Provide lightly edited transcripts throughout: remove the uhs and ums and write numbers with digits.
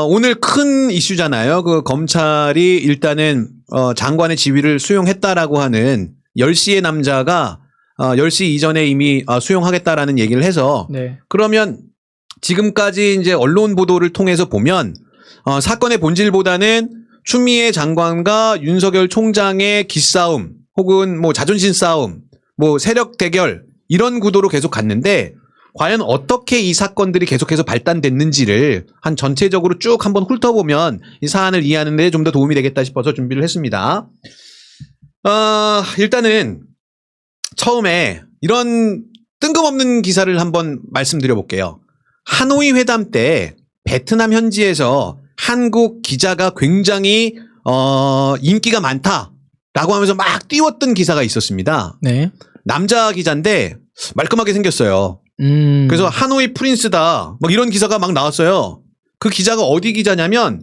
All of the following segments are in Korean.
오늘 큰 이슈잖아요. 그 검찰이 일단은 장관의 지위를 수용했다라고 하는 10시의 남자가 10시 이전에 이미 수용하겠다라는 얘기를 해서 네. 그러면 지금까지 이제 언론 보도를 통해서 보면 사건의 본질보다는 추미애 장관과 윤석열 총장의 기싸움 혹은 뭐 자존심 싸움, 뭐 세력 대결 이런 구도로 계속 갔는데 과연 어떻게 이 사건들이 계속해서 발단됐는지를 한 전체적으로 쭉 한번 훑어보면 이 사안을 이해하는 데 좀 더 도움이 되겠다 싶어서 준비를 했습니다. 일단은 처음에 이런 뜬금없는 기사를 한번 말씀드려 볼게요. 하노이 회담 때 베트남 현지에서 한국 기자가 굉장히 인기가 많다라고 하면서 막 띄웠던 기사가 있었습니다. 네. 남자 기자인데 말끔하게 생겼어요. 그래서 하노이 프린스다 막 이런 기사가 막 나왔어요. 그 기자가 어디 기자냐면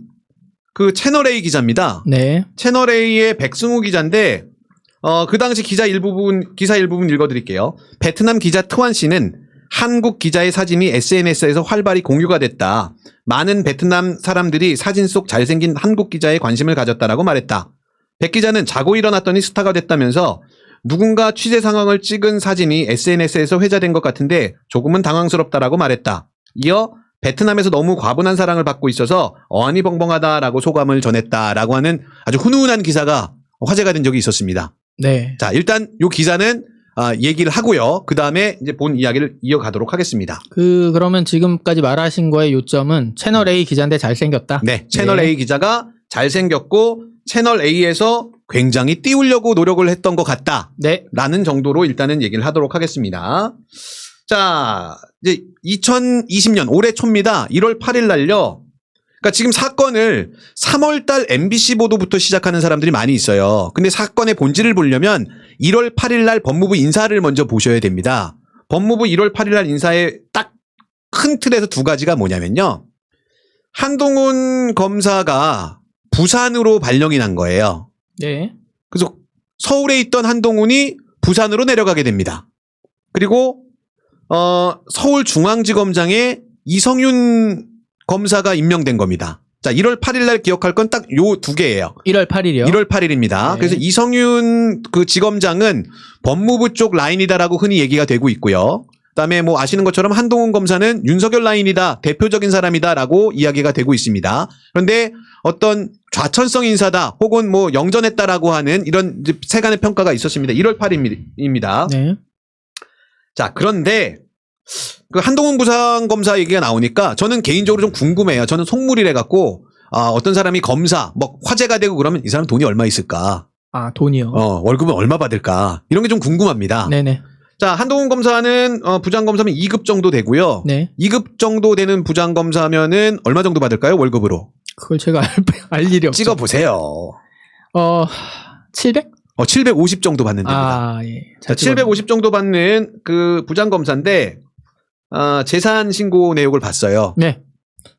그 채널A 기자입니다. 네. 채널A의 백승우 기자인데 그 당시 기사 일부분 읽어드릴게요. 베트남 기자 트완 씨는 한국 기자의 사진이 SNS에서 활발히 공유가 됐다. 많은 베트남 사람들이 사진 속 잘생긴 한국 기자에 관심을 가졌다라고 말했다. 백 기자는 자고 일어났더니 스타가 됐다면서 누군가 취재 상황을 찍은 사진이 SNS에서 회자된 것 같은데 조금은 당황스럽다라고 말했다. 이어 베트남에서 너무 과분한 사랑을 받고 있어서 어안이 벙벙하다라고 소감을 전했다라고 하는 아주 훈훈한 기사가 화제가 된 적이 있었습니다. 네. 자, 일단 이 기사는 얘기를 하고요. 그 다음에 이제 본 이야기를 이어가도록 하겠습니다. 그러면 지금까지 말하신 거의 요점은 채널 A 기자인데 잘생겼다. 네, 채널 A 기자가 잘생겼고 채널 A에서 굉장히 띄우려고 노력을 했던 것 같다. 네. 라는 정도로 일단은 얘기를 하도록 하겠습니다. 자, 이제 2020년 올해 초입니다. 1월 8일 날요. 그러니까 지금 사건을 3월달 MBC 보도부터 시작하는 사람들이 많이 있어요. 근데 사건의 본질을 보려면 1월 8일 날 법무부 인사를 먼저 보셔야 됩니다. 법무부 1월 8일 날 인사의 딱 큰 틀에서 두 가지가 뭐냐면요. 한동훈 검사가 부산으로 발령이 난 거예요. 네. 그래서 서울에 있던 한동훈이 부산으로 내려가게 됩니다. 그리고 서울중앙지검장에 이성윤 검사가 임명된 겁니다. 자, 1월 8일 날 기억할 건 딱 요 두 개예요. 1월 8일이요? 1월 8일입니다. 네. 그래서 이성윤 그 지검장은 법무부 쪽 라인이다라고 흔히 얘기가 되고 있고요. 그다음에 뭐 아시는 것처럼 한동훈 검사는 윤석열 라인이다, 대표적인 사람이다라고 이야기가 되고 있습니다. 그런데 어떤 좌천성 인사다 혹은 뭐 영전했다라고 하는 이런 세간의 평가가 있었습니다. 1월 8일입니다. 네. 자, 그런데 그 한동훈 부산검사 얘기가 나오니까 저는 개인적으로 좀 궁금해요. 저는 속물이래 갖고 어떤 사람이 검사 뭐 화제가 되고 그러면 이 사람 돈이 얼마 있을까? 아, 돈이요? 월급은 얼마 받을까? 이런 게 좀 궁금합니다. 네네. 자, 한동훈 검사는 부장검사면 2급 정도 되고요. 네. 2급 정도 되는 부장검사면은 얼마 정도 받을까요? 월급으로? 그걸 제가 알 일이 없죠. 찍어보세요. 700? 750 정도 받는 됩니다. 아, 예. 자, 750 정도 받는 그 부장검사인데 재산 신고 내역을 봤어요. 네.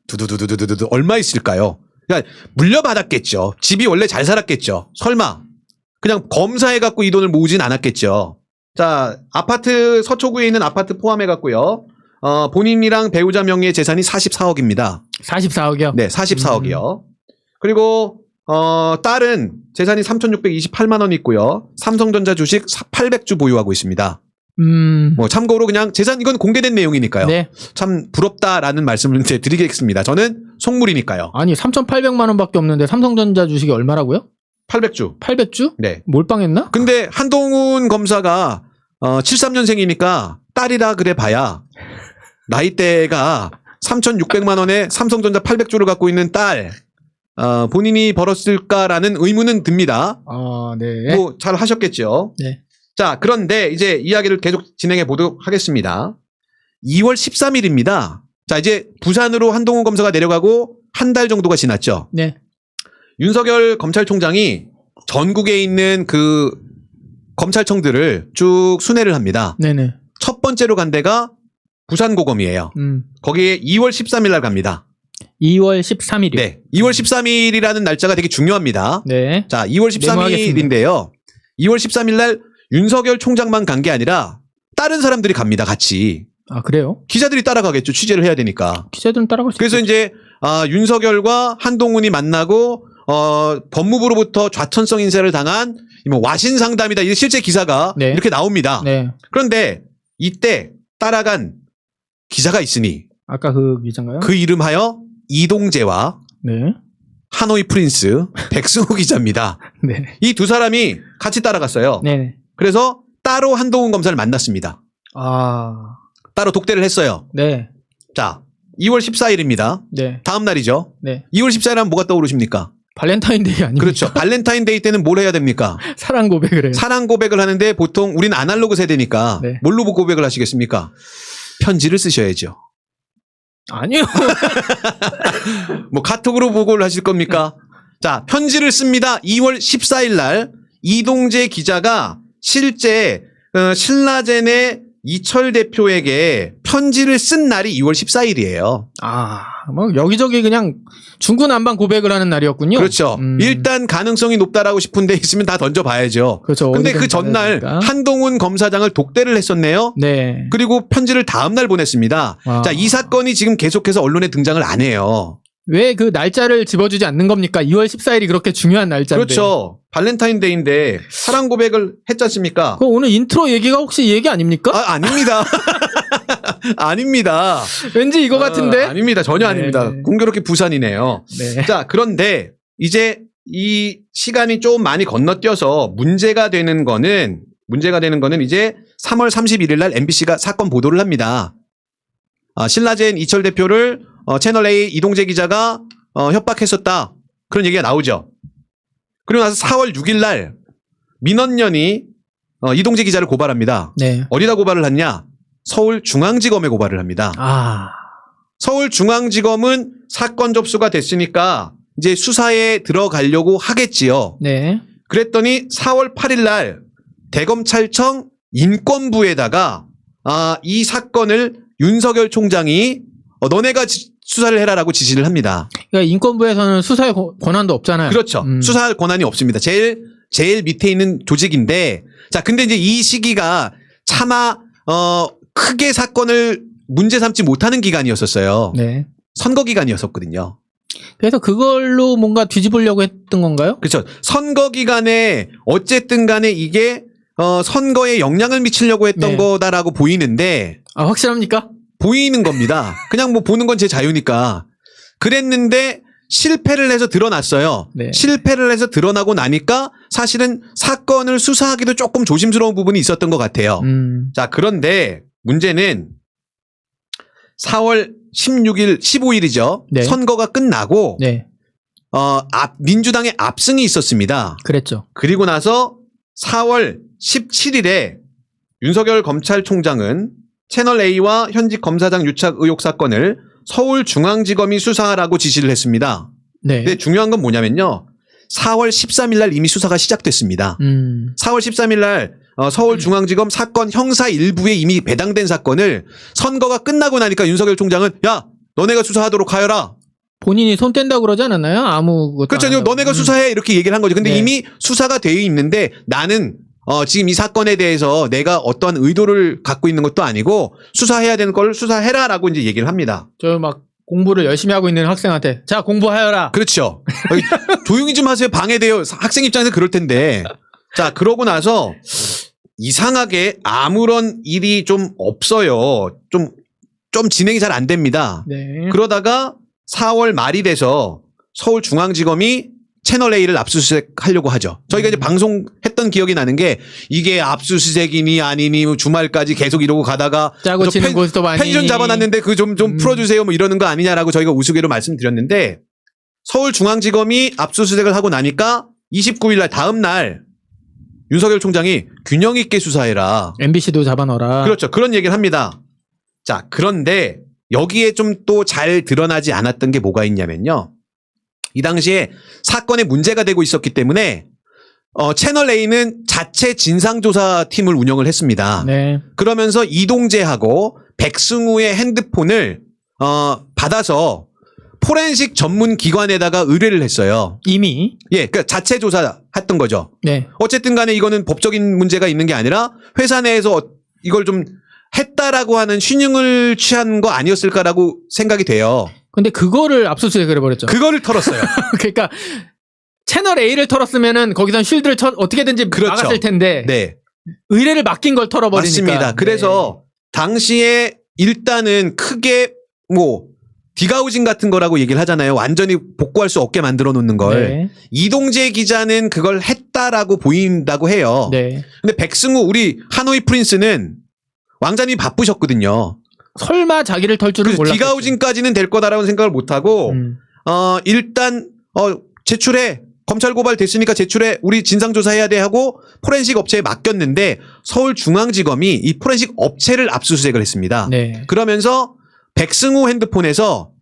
두두두두두두 얼마 있을까요? 그러니까 물려받았겠죠. 집이 원래 잘 살았겠죠. 설마 그냥 검사해갖고 이 돈을 모으진 않았겠죠. 자, 아파트 서초구에 있는 아파트 포함해갖고요. 본인이랑 배우자 명의의 재산이 44억입니다. 44억이요? 네, 44억이요. 그리고 딸은 재산이 3,628만 원 있고요. 삼성전자 주식 800주 보유하고 있습니다. 뭐 참고로 그냥 재산 이건 공개된 내용이니까요. 네. 참 부럽다라는 말씀을 드리겠습니다. 저는 속물이니까요. 아니 3,800만 원밖에 없는데 삼성전자 주식이 얼마라고요? 800주. 800주? 네. 몰빵했나? 근데 한동훈 검사가 73년생이니까 딸이라 그래 봐야 나이대가 3,600만 원에 삼성전자 800주를 갖고 있는 딸 본인이 벌었을까라는 의문은 듭니다. 네. 뭐 잘 하셨겠죠. 네. 자, 그런데 이제 이야기를 계속 진행해 보도록 하겠습니다. 2월 13일입니다. 자, 이제 부산으로 한동훈 검사가 내려가고 한 달 정도가 지났죠. 네. 윤석열 검찰총장이 전국에 있는 그 검찰청들을 쭉 순회를 합니다. 네네. 첫 번째로 간 데가 부산고검이에요. 거기에 2월 13일 날 갑니다. 2월 13일이요? 네. 2월 13일이라는 날짜가 되게 중요합니다. 네. 자, 2월 13일인데요. 2월 13일 날 윤석열 총장만 간 게 아니라 다른 사람들이 갑니다. 같이. 아, 그래요? 기자들이 따라가겠죠. 취재를 해야 되니까. 기자들은 따라갈 수 그래서 있겠죠. 이제 윤석열과 한동훈이 만나고 법무부로부터 좌천성 인사를 당한 뭐 와신 상담이다. 이게 실제 기사가 네. 이렇게 나옵니다. 네. 그런데 이때 따라간 기자가 있으니 아까 그 기자인가요? 그 이름하여 이동재와 네. 하노이 프린스 백승호 기자입니다. 네. 이 두 사람이 같이 따라갔어요. 네. 그래서 따로 한동훈 검사를 만났습니다. 아. 따로 독대를 했어요. 네. 자, 2월 14일입니다. 네. 다음 날이죠. 네. 2월 14일 하면 뭐가 떠오르십니까? 발렌타인데이 아닙니까? 그렇죠. 발렌타인데이 때는 뭘 해야 됩니까? 사랑 고백을 해요. 사랑 고백을 하는데 보통 우린 아날로그 세대니까 네. 뭘로 고백을 하시겠습니까? 편지를 쓰셔야죠. 아니요. 뭐 카톡으로 보고를 하실 겁니까? 자, 편지를 씁니다. 2월 14일 날 이동재 기자가 실제 신라젠의 이철 대표에게 편지를 쓴 날이 2월 14일이에요. 아, 뭐 여기저기 그냥 중구난방 고백을 하는 날이었군요. 그렇죠. 일단 가능성이 높다라고 싶은 데 있으면 다 던져봐야죠. 그렇죠. 근데 어디든 그 전날 받아야 되니까. 한동훈 검사장을 독대를 했었네요. 네. 그리고 편지를 다음 날 보냈습니다. 와. 자, 이 사건이 지금 계속해서 언론에 등장을 안 해요. 왜 그 날짜를 집어주지 않는 겁니까? 2월 14일이 그렇게 중요한 날짜인데. 그렇죠. 발렌타인데이인데 사랑 고백을 했지 않습니까? 그 오늘 인트로 얘기가 혹시 이 얘기 아닙니까? 아닙니다. 아닙니다. 왠지 이거 같은데? 아닙니다. 전혀 네. 아닙니다. 공교롭게 부산이네요. 네. 자, 그런데 이제 이 시간이 좀 많이 건너뛰어서 문제가 되는 거는 이제 3월 31일 날 MBC가 사건 보도를 합니다. 신라젠 이철 대표를 채널A 이동재 기자가 협박했었다. 그런 얘기가 나오죠. 그리고 나서 4월 6일 날 민원연이 이동재 기자를 고발합니다. 네. 어디다 고발을 했냐? 서울중앙지검에 고발을 합니다. 아. 서울중앙지검은 사건 접수가 됐으니까 이제 수사에 들어가려고 하겠지요. 네. 그랬더니 4월 8일 날 대검찰청 인권부에다가 이 사건을 윤석열 총장이 너네가 수사를 해라라고 지시를 합니다. 그러니까 인권부에서는 수사의 권한도 없잖아요. 그렇죠. 수사할 권한이 없습니다. 제일 밑에 있는 조직인데, 자, 근데 이제 이 시기가 차마 크게 사건을 문제 삼지 못하는 기간이었었어요. 네. 선거 기간이었었거든요. 그래서 그걸로 뭔가 뒤집으려고 했던 건가요? 그렇죠. 선거 기간에 어쨌든 간에 이게 선거에 영향을 미치려고 했던 네. 거다라고 보이는데, 아, 확실합니까? 보이는 겁니다. 그냥 뭐 보는 건 제 자유니까. 그랬는데 실패를 해서 드러났어요. 네. 실패를 해서 드러나고 나니까 사실은 사건을 수사하기도 조금 조심스러운 부분이 있었던 것 같아요. 자, 그런데 문제는 4월 16일, 15일이죠. 네. 선거가 끝나고 네. 민주당의 압승이 있었습니다. 그랬죠. 그리고 나서 4월 17일에 윤석열 검찰총장은 채널A와 현직 검사장 유착 의혹 사건을 서울중앙지검이 수사하라고 지시를 했습니다. 네. 근데 중요한 건 뭐냐면요. 4월 13일 날 이미 수사가 시작됐습니다. 4월 13일 날 서울중앙지검 사건 형사 일부에 이미 배당된 사건을 선거가 끝나고 나니까 윤석열 총장은 야, 너네가 수사하도록 하여라. 본인이 손 뗀다고 그러지 않았나요? 아무것도. 그렇죠. 안 한다고. 너네가 수사해 이렇게 얘기를 한 거죠. 근데 네. 이미 수사가 되어 있는데 나는 지금 이 사건에 대해서 내가 어떠한 의도를 갖고 있는 것도 아니고 수사해야 되는 걸 수사해라라고 이제 얘기를 합니다. 저 막 공부를 열심히 하고 있는 학생한테 자, 공부하여라. 그렇죠. 조용히 좀 하세요. 방해돼요. 학생 입장에서 그럴 텐데. 자, 그러고 나서 이상하게 아무런 일이 좀 없어요. 좀 진행이 잘 안 됩니다. 네. 그러다가 4월 말이 돼서 서울중앙지검이 채널A를 압수수색하려고 하죠. 저희가 이제 방송했던 기억이 나는 게 이게 압수수색이니 아니니 주말까지 계속 이러고 가다가 짜고 치는 고스톱 아니니. 펜션 잡아놨는데 그 좀 풀어주세요 뭐 이러는 거 아니냐라고 저희가 우스개로 말씀드렸는데 서울중앙지검이 압수수색을 하고 나니까 29일 날 다음 날 윤석열 총장이 균형 있게 수사해라. MBC도 잡아넣어라. 그렇죠. 그런 얘기를 합니다. 자, 그런데 여기에 좀 또 잘 드러나지 않았던 게 뭐가 있냐면요. 이 당시에 사건에 문제가 되고 있었기 때문에 채널A는 자체 진상조사팀을 운영을 했습니다. 네. 그러면서 이동재하고 백승우의 핸드폰을 받아서 포렌식 전문 기관에다가 의뢰를 했어요. 이미. 예, 그러니까 자체 조사했던 거죠. 네. 어쨌든 간에 이거는 법적인 문제가 있는 게 아니라 회사 내에서 이걸 좀 했다라고 하는 신용을 취한 거 아니었을까라고 생각이 돼요. 근데 그거를 압수수색을 해버렸죠. 그거를 털었어요. 그러니까 채널 A를 털었으면은 거기선 쉴드를 어떻게든지 그렇죠. 막았을 텐데 네. 의뢰를 맡긴 걸 털어버리니까. 맞습니다. 그래서 당시에 일단은 크게 뭐 디가우징 같은 거라고 얘기를 하잖아요. 완전히 복구할 수 없게 만들어 놓는 걸. 네. 이동재 기자는 그걸 했다라고 보인다고 해요. 네. 근데 백승우 우리 하노이 프린스는 왕자님이 바쁘셨거든요. 설마 자기를 털 줄은 그래서 몰랐겠죠. 디가우징까지는 될 거다라고 생각을 못 하고 일단 제출해. 검찰 고발 됐으니까 제출해. 우리 진상조사해야 돼 하고 포렌식 업체에 맡겼는데 서울중앙지검이 이 포렌식 업체를 압수수색을 했습니다. 네. 그러면서 백승우 핸드폰에서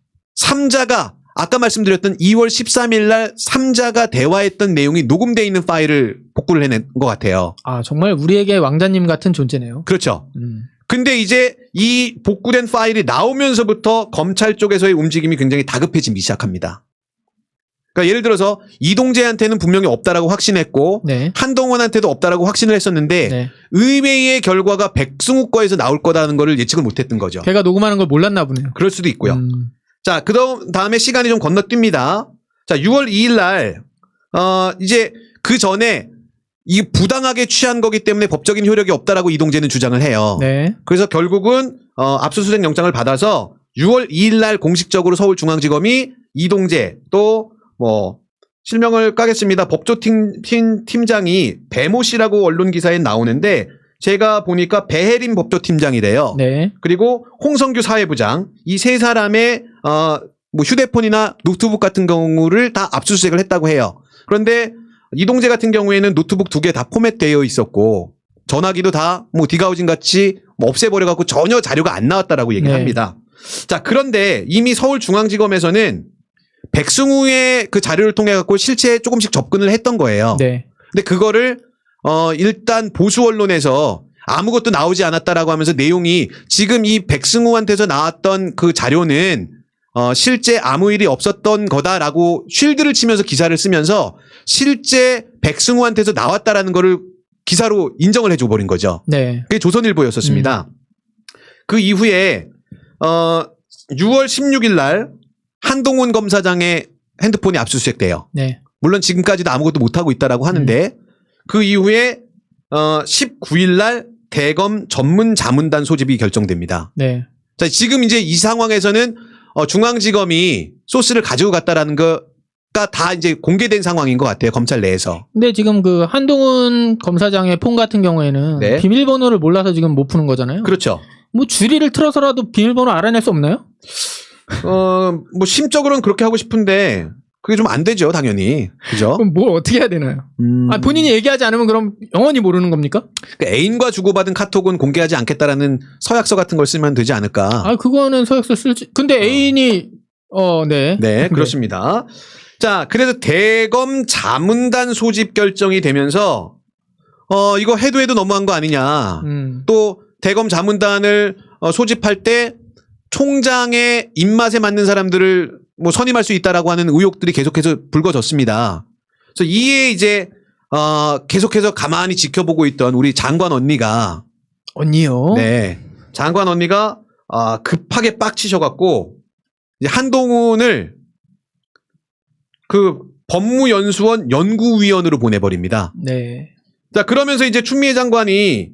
3자가 아까 말씀드렸던 2월 13일 날 3자가 대화했던 내용이 녹음되어 있는 파일을 복구를 해낸 것 같아요. 아, 정말 우리에게 왕자님 같은 존재네요. 그렇죠. 근데 이제 이 복구된 파일이 나오면서부터 검찰 쪽에서의 움직임이 굉장히 다급해지기 시작합니다. 그러니까 예를 들어서 이동재한테는 분명히 없다라고 확신했고 네. 한동훈한테도 없다라고 확신을 했었는데 네. 의회의 결과가 백승우 거에서 나올 거라는 거를 예측을 못했던 거죠. 걔가 녹음하는 걸 몰랐나 보네요. 그럴 수도 있고요. 자, 다음에 시간이 좀 건너뜁니다. 자, 6월 2일 날 이제 그 전에 이 부당하게 취한 거기 때문에 법적인 효력이 없다라고 이동재는 주장을 해요. 네. 그래서 결국은 압수수색 영장을 받아서 6월 2일 날 공식적으로 서울중앙지검이 이동재 또 실명을 까겠습니다. 법조팀 팀장이 배모 씨라고 언론 기사에 나오는데 제가 보니까 배혜림 법조팀장이래요. 네. 그리고 홍성규 사회부장 이 세 사람의 휴대폰이나 노트북 같은 경우를 다 압수수색을 했다고 해요. 그런데 이동재 같은 경우에는 노트북 2개 다 포맷되어 있었고 전화기도 다 디가우징 같이 없애버려갖고 전혀 자료가 안 나왔다라고 얘기를 네. 합니다. 자, 그런데 이미 서울중앙지검에서는 백승우의 그 자료를 통해 갖고 실체에 조금씩 접근을 했던 거예요. 네. 근데 그거를 일단 보수 언론에서 아무것도 나오지 않았다라고 하면서 내용이 지금 이 백승우한테서 나왔던 그 자료는 실제 아무 일이 없었던 거다라고 쉴드를 치면서 기사를 쓰면서 실제 백승우한테서 나왔다라는 거를 기사로 인정을 해줘 버린 거죠. 네. 그게 조선일보였었습니다. 그 이후에 6월 16일 날 한동훈 검사장의 핸드폰이 압수수색돼요. 네. 물론 지금까지도 아무것도 못하고 있다라고 하는데 그 이후에 19일 날 대검 전문 자문단 소집이 결정됩니다. 네. 자, 지금 이제 이 상황에서는 중앙지검이 소스를 가지고 갔다라는 거가 다 이제 공개된 상황인 것 같아요. 검찰 내에서. 근데 지금 그 한동훈 검사장의 폰 같은 경우에는 네. 비밀번호를 몰라서 지금 못 푸는 거잖아요. 그렇죠. 주리를 틀어서라도 비밀번호 알아낼 수 없나요? 심적으로는 그렇게 하고 싶은데 그게 좀 안 되죠, 당연히. 그죠? 그럼 뭘 어떻게 해야 되나요? 본인이 얘기하지 않으면 그럼 영원히 모르는 겁니까? 애인과 주고받은 카톡은 공개하지 않겠다라는 서약서 같은 걸 쓰면 되지 않을까. 그거는 서약서 쓸지. 근데 애인이 네. 네, 그렇습니다. 자, 그래서 대검 자문단 소집 결정이 되면서 이거 해도 너무한 거 아니냐. 또 대검 자문단을 소집할 때 총장의 입맛에 맞는 사람들을 선임할 수 있다라고 하는 의혹들이 계속해서 불거졌습니다. 그래서 이에 이제 계속해서 가만히 지켜보고 있던 우리 장관 언니가 언니요? 네, 장관 언니가 급하게 빡치셔갖고 이제 한동훈을 그 법무연수원 연구위원으로 보내버립니다. 네. 자, 그러면서 이제 추미애 장관이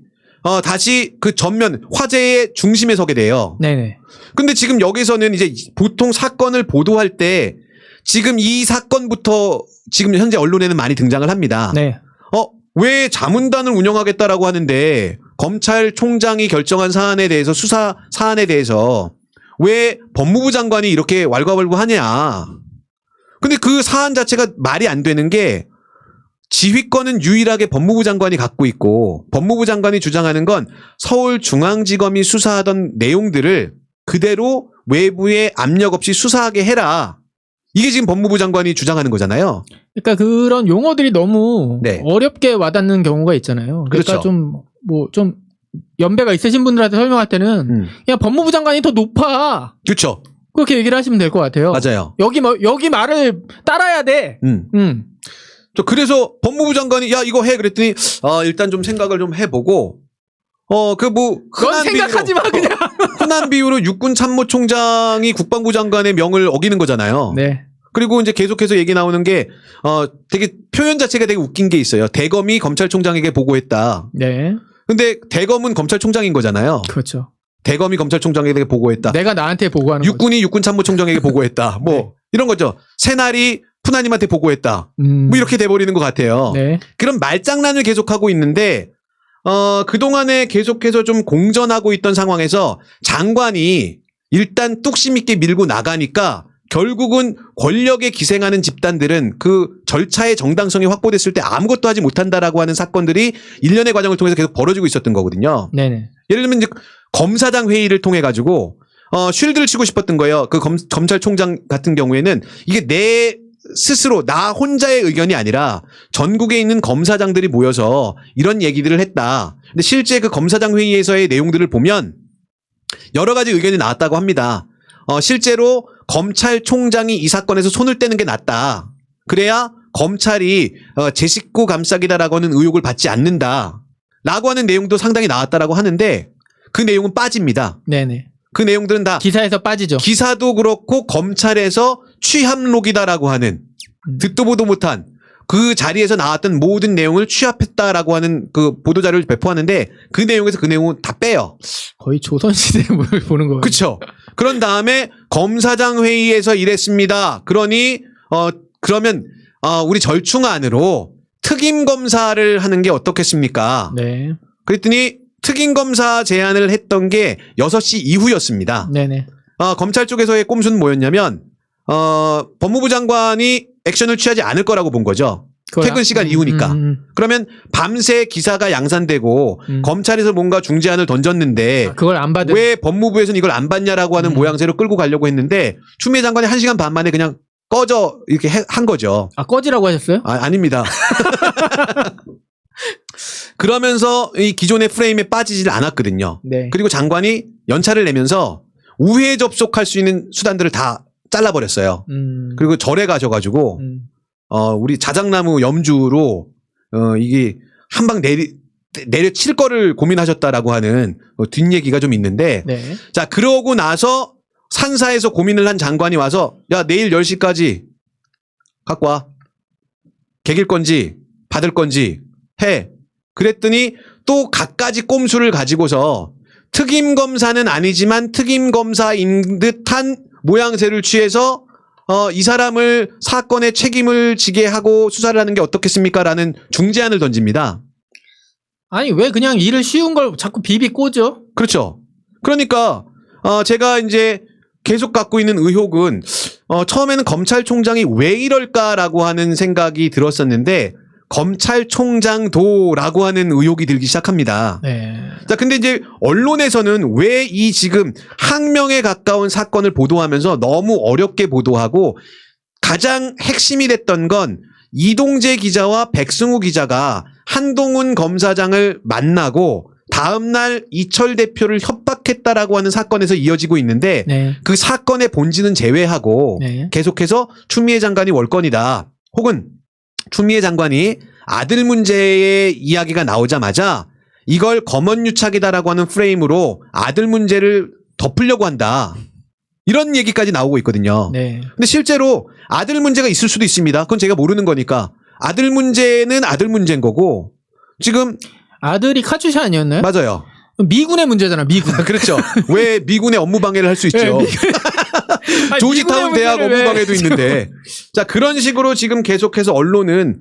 다시 그 전면 화제의 중심에 서게 돼요. 네네. 근데 지금 여기서는 이제 보통 사건을 보도할 때 지금 이 사건부터 지금 현재 언론에는 많이 등장을 합니다. 네. 왜 자문단을 운영하겠다라고 하는데 검찰총장이 결정한 사안에 대해서 수사 사안에 대해서 왜 법무부 장관이 이렇게 왈가왈부하냐. 근데 그 사안 자체가 말이 안 되는 게 지휘권은 유일하게 법무부 장관이 갖고 있고 법무부 장관이 주장하는 건 서울중앙지검이 수사하던 내용들을 그대로 외부에 압력 없이 수사하게 해라. 이게 지금 법무부 장관이 주장하는 거잖아요. 그러니까 그런 용어들이 너무 네. 어렵게 와닿는 경우가 있잖아요. 그러니까 그렇죠. 좀 연배가 있으신 분들한테 설명할 때는 그냥 법무부 장관이 더 높아. 그렇죠. 그렇게 얘기를 하시면 될 것 같아요. 맞아요. 여기 말을 따라야 돼. 그래서 법무부 장관이 야 이거 해 그랬더니 일단 좀 생각을 좀 해보고 그 뭐 넌 생각하지 마 그냥. 흔한 비유로 육군 참모총장이 국방부 장관의 명을 어기는 거잖아요. 네. 그리고 이제 계속해서 얘기 나오는 게 되게 표현 자체가 되게 웃긴 게 있어요. 대검이 검찰총장에게 보고했다. 네. 근데 대검은 검찰총장인 거잖아요. 그렇죠. 대검이 검찰총장에게 보고했다. 내가 나한테 보고하는 거죠. 육군이 육군 참모총장에게 보고했다. 뭐 네. 이런 거죠. 새날이 푸나님한테 보고했다. 뭐 이렇게 돼버리는 것 같아요. 네. 그런 말장난을 계속하고 있는데 그동안에 계속해서 좀 공전하고 있던 상황에서 장관이 일단 뚝심 있게 밀고 나가니까 결국은 권력에 기생하는 집단들은 그 절차의 정당성이 확보됐을 때 아무것도 하지 못한다라고 하는 사건들이 일련의 과정을 통해서 계속 벌어지고 있었던 거거든요. 네네. 예를 들면 이제 검사장 회의를 통해 가지고 쉴드를 치고 싶었던 거예요. 그 검찰총장 같은 경우에는 이게 내 스스로 나 혼자의 의견이 아니라 전국에 있는 검사장들이 모여서 이런 얘기들을 했다. 근데 실제 그 검사장 회의에서의 내용들을 보면 여러 가지 의견이 나왔다고 합니다. 실제로 검찰총장이 이 사건에서 손을 떼는 게 낫다. 그래야 검찰이 제 식구 감싸기다라고 하는 의혹을 받지 않는다. 라고 하는 내용도 상당히 나왔다라고 하는데 그 내용은 빠집니다. 네네. 그 내용들은 다 기사에서 빠지죠. 기사도 그렇고 검찰에서 취합록이다라고 하는 듣도 보도 못한 그 자리에서 나왔던 모든 내용을 취합했다라고 하는 그 보도자료를 배포하는데 그 내용에서 그 내용은 다 빼요. 거의 조선시대 보는 거예요. 그렇죠. 그런 다음에 검사장 회의에서 이랬습니다. 그러니 그러면 우리 절충안으로 특임 검사를 하는 게 어떻겠습니까? 네. 그랬더니 특임 검사 제안을 했던 게 6시 이후였습니다. 네네. 검찰 쪽에서의 꼼수는 뭐였냐면 법무부 장관이 액션을 취하지 않을 거라고 본 거죠. 퇴근 시간 이후니까. 그러면 밤새 기사가 양산되고 검찰에서 뭔가 중재안을 던졌는데 그걸 안 받은. 왜 법무부에서는 이걸 안 받냐라고 하는 모양새로 끌고 가려고 했는데 추미애 장관이 1시간 반 만에 그냥 꺼져 이렇게 한 거죠. 꺼지라고 하셨어요? 아닙니다. 그러면서 이 기존의 프레임에 빠지질 않았거든요. 네. 그리고 장관이 연차를 내면서 우회 접속할 수 있는 수단들을 다 잘라버렸어요. 그리고 절에 가셔가지고 우리 자작나무 염주로 이게 한 방 내려칠 거를 고민하셨다라고 하는 뒷얘기가 좀 있는데 네. 자 그러고 나서 산사에서 고민을 한 장관이 와서 야 내일 10시까지 갖고 와. 개길 건지 받을 건지 해. 그랬더니 또 갖가지 꼼수를 가지고서 특임검사는 아니지만 특임검사인 듯한 모양새를 취해서 이 사람을 사건의 책임을 지게 하고 수사를 하는 게 어떻겠습니까? 라는 중재안을 던집니다. 아니 왜 그냥 일을 쉬운 걸 자꾸 비비 꽂죠? 그렇죠. 그러니까 제가 이제 계속 갖고 있는 의혹은 처음에는 검찰총장이 왜 이럴까라고 하는 생각이 들었었는데 검찰총장도라고 하는 의혹이 들기 시작합니다. 네. 자, 근데 이제 언론에서는 왜 이 지금 항명에 가까운 사건을 보도하면서 너무 어렵게 보도하고 가장 핵심이 됐던 건 이동재 기자와 백승우 기자가 한동훈 검사장을 만나고 다음날 이철 대표를 협박했다라고 하는 사건에서 이어지고 있는데 네. 그 사건의 본질은 제외하고 네. 계속해서 추미애 장관이 월권이다. 혹은 추미애 장관이 아들 문제의 이야기가 나오자마자 이걸 검언유착이다라고 하는 프레임으로 아들 문제를 덮으려고 한다. 이런 얘기까지 나오고 있거든요. 네. 근데 실제로 아들 문제가 있을 수도 있습니다. 그건 제가 모르는 거니까. 아들 문제는 아들 문제인 거고 지금 아들이 카츄샤 아니었나요? 맞아요. 미군의 문제잖아. 미군. 그렇죠. 왜 미군의 업무 방해를 할 수 있죠. 네, 조지타운 대학 업무 방해도 있는데. 자, 그런 식으로 지금 계속해서 언론은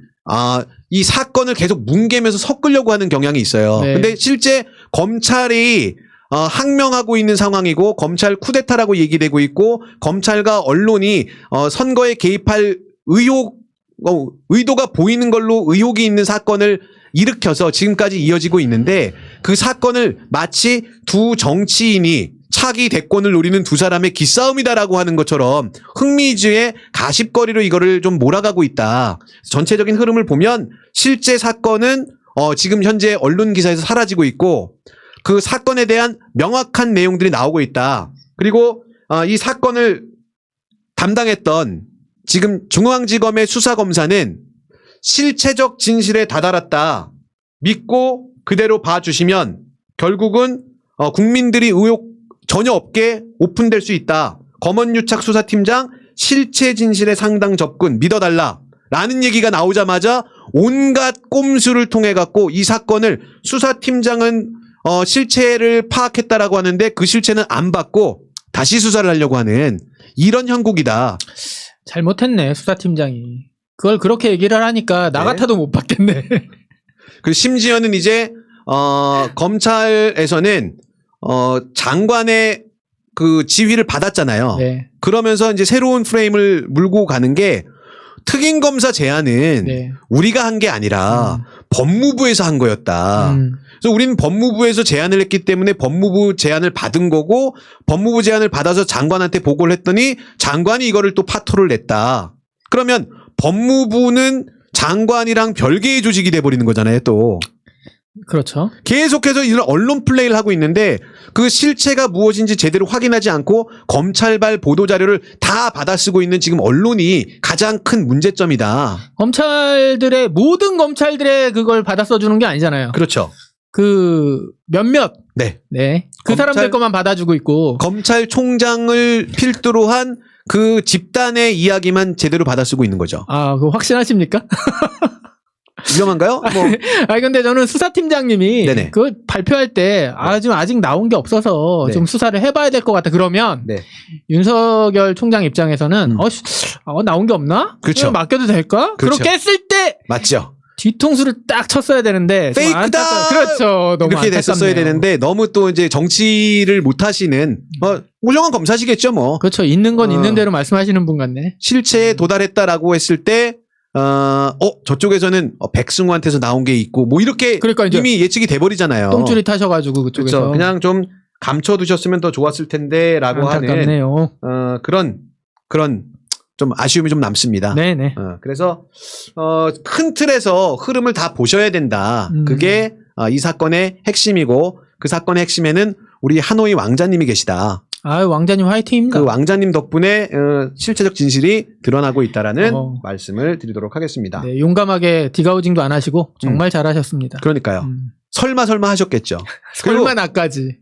이 사건을 계속 뭉개면서 섞으려고 하는 경향이 있어요. 네. 근데 실제 검찰이 항명하고 있는 상황이고 검찰 쿠데타라고 얘기되고 있고 검찰과 언론이 선거에 개입할 의도가 보이는 걸로 의혹이 있는 사건을 일으켜서 지금까지 이어지고 있는데 그 사건을 마치 두 정치인이 차기 대권을 노리는 두 사람의 기싸움이다라고 하는 것처럼 흥미주의 가십거리로 이거를 좀 몰아가고 있다. 전체적인 흐름을 보면 실제 사건은 지금 현재 언론 기사에서 사라지고 있고 그 사건에 대한 명확한 내용들이 나오고 있다. 그리고 이 사건을 담당했던 지금 중앙지검의 수사검사는 실체적 진실에 다다랐다. 믿고 그대로 봐주시면 결국은 국민들이 의혹 전혀 없게 오픈될 수 있다. 검언유착 수사팀장 실체 진실의 상당 접근 믿어달라. 라는 얘기가 나오자마자 온갖 꼼수를 통해 갖고 이 사건을 수사팀장은 실체를 파악했다라고 하는데 그 실체는 안 받고 다시 수사를 하려고 하는 이런 형국이다. 잘못했네 수사팀장이. 그걸 그렇게 얘기를 하니까 나 네. 같아도 못 받겠네. 그리고 심지어는 이제 검찰에서는 장관의 그 지휘를 받았잖아요. 네. 그러면서 이제 새로운 프레임을 물고 가는 게 특임 검사 제안은 네. 우리가 한 게 아니라 법무부에서 한 거였다. 그래서 우리는 법무부에서 제안을 했기 때문에 법무부 제안을 받은 거고 법무부 제안을 받아서 장관한테 보고를 했더니 장관이 이거를 또 파토를 냈다. 그러면 법무부는 장관이랑 별개의 조직이 돼버리는 거잖아요, 또. 그렇죠. 계속해서 이런 언론 플레이를 하고 있는데 그 실체가 무엇인지 제대로 확인하지 않고 검찰발 보도자료를 다 받아쓰고 있는 지금 언론이 가장 큰 문제점이다. 검찰들의 모든 검찰들의 그걸 받아 써주는 게 아니잖아요. 그렇죠. 그 몇몇 네. 네. 그 검찰- 사람들 것만 받아주고 있고. 검찰총장을 필두로 한 그 집단의 이야기만 제대로 받아쓰고 있는 거죠. 아, 그거 확신하십니까? 위험한가요? 뭐 아니 근데 저는 수사팀장님이 네네. 그걸 발표할 때 지금 아직 나온 게 없어서 네. 좀 수사를 해봐야 될 것 같다 그러면 네. 윤석열 총장 입장에서는 나온 게 없나? 그렇죠. 그럼 맡겨도 될까? 그렇죠. 그렇게 했을 때 맞죠. 뒤통수를 딱 쳤어야 되는데 좀 페이크다! 그렇죠. 너무 이렇게 됐었어야 안타깝네요. 되는데 너무 또 이제 정치를 못 하시는 훌륭한 검사시겠죠, 뭐. 그렇죠. 있는 건 있는 대로 말씀하시는 분 같네. 실체에 도달했다라고 했을 때 저쪽에서는 백승우한테서 나온 게 있고 뭐 이렇게 그러니까 이제 이미 예측이 돼 버리잖아요. 똥줄이 타셔가지고 그쪽에서 그렇죠. 그냥 좀 감춰 두셨으면 더 좋았을 텐데라고 하는 안타깝네요. 그런 좀 아쉬움이 좀 남습니다. 네네. 그래서 큰 틀에서 흐름을 다 보셔야 된다. 그게 이 사건의 핵심이고 그 사건의 핵심에는 우리 하노이 왕자님이 계시다. 아유 왕자님 화이팅입니다. 그 왕자님 덕분에 실체적 진실이 드러나고 있다라는 어. 말씀을 드리도록 하겠습니다. 네, 용감하게 디가우징도 안 하시고 정말 잘하셨습니다. 그러니까요. 설마 하셨겠죠. 설마 나까지.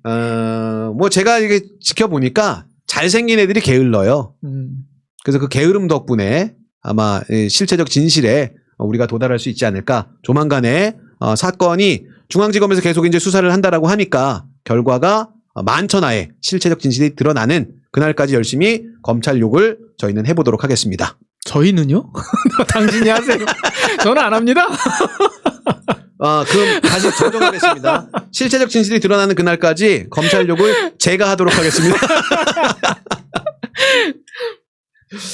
뭐 제가 이게 지켜보니까 잘생긴 애들이 게을러요. 그래서 그 게으름 덕분에 아마 이 실체적 진실에 우리가 도달할 수 있지 않을까. 조만간에 사건이 중앙지검에서 계속 이제 수사를 한다라고 하니까 결과가 만천하에 실체적 진실이 드러나는 그날까지 열심히 검찰 욕을 저희는 해보도록 하겠습니다. 저희는요? 당신이 하세요. 저는 안 합니다. 그럼 다시 정정하겠습니다. 실체적 진실이 드러나는 그날까지 검찰 욕을 제가 하도록 하겠습니다.